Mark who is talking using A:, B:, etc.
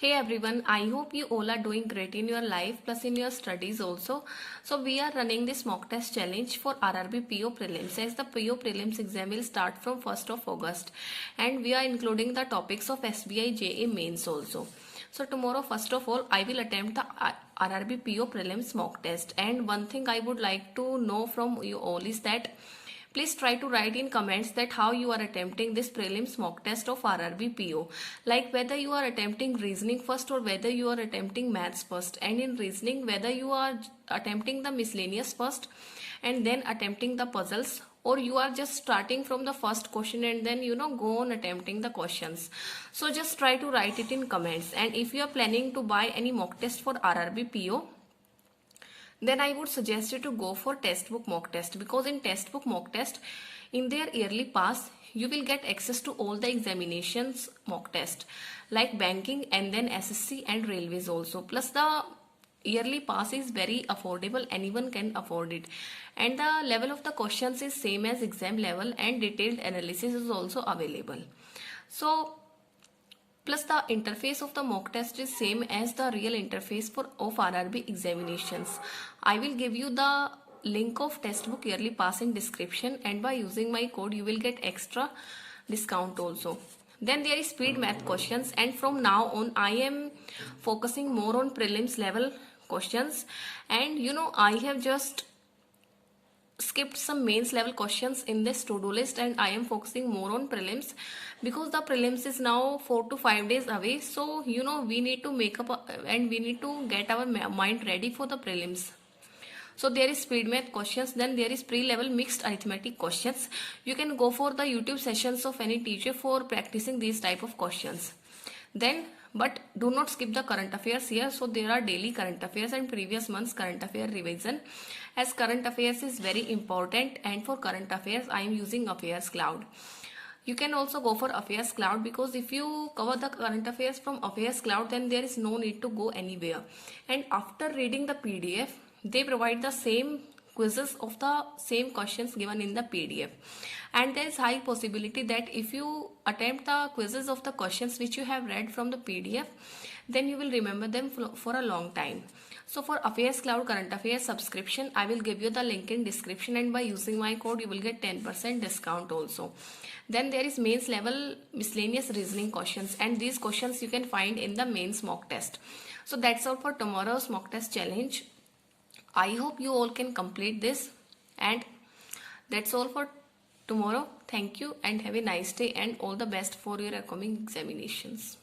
A: Hey everyone, I hope you all are doing great in your life plus in your studies also. So we are running this mock test challenge for RRB PO prelims as the PO prelims exam will start from 1st of August and we are including the topics of SBI JA mains also. So tomorrow first of all I will attempt the RRB PO prelims mock test, and one thing I would like to know from you all is that please try to write in comments that how you are attempting this prelims mock test of RRB PO. Like whether you are attempting reasoning first or whether you are attempting maths first. And in reasoning whether you are attempting the miscellaneous first and then attempting the puzzles, or you are just starting from the first question and then go on attempting the questions. So just try to write it in comments. And if you are planning to buy any mock test for RRB PO, then I would suggest you to go for textbook mock test, because in textbook mock test in their yearly pass you will get access to all the examinations mock test like banking and then SSC and railways also. Plus the yearly pass is very affordable, anyone can afford it, and the level of the questions is same as exam level and detailed analysis is also available. So plus the interface of the mock test is same as the real interface of RRB examinations. I will give you the link of textbook yearly pass in description, and by using my code you will get extra discount also. Then there is speed math questions, and from now on I am focusing more on prelims level questions, and I have just skipped some mains level questions in this to-do list and I am focusing more on prelims because the prelims is now 4 to 5 days away. So we need to make up and we need to get our mind ready for the prelims. So there is speed math questions, then there is pre-level mixed arithmetic questions. You can go for the YouTube sessions of any teacher for practicing these type of questions. Then but do not skip the current affairs here. So there are daily current affairs and previous month's current affair revision, as current affairs is very important, and for current affairs I am using Affairs Cloud. You can also go for Affairs Cloud because if you cover the current affairs from Affairs Cloud then there is no need to go anywhere. And after reading the PDF, they provide the same quizzes of the same questions given in the PDF, and there is high possibility that if you attempt the quizzes of the questions which you have read from the PDF, then you will remember them for a long time. So for Affairs Cloud current affairs subscription, I will give you the link in description, and by using my code you will get 10% discount also. Then there is mains level miscellaneous reasoning questions, and these questions you can find in the mains mock test. So that's all for tomorrow's mock test challenge. I hope you all can complete this, and that's all for tomorrow. Thank you and have a nice day and all the best for your upcoming examinations.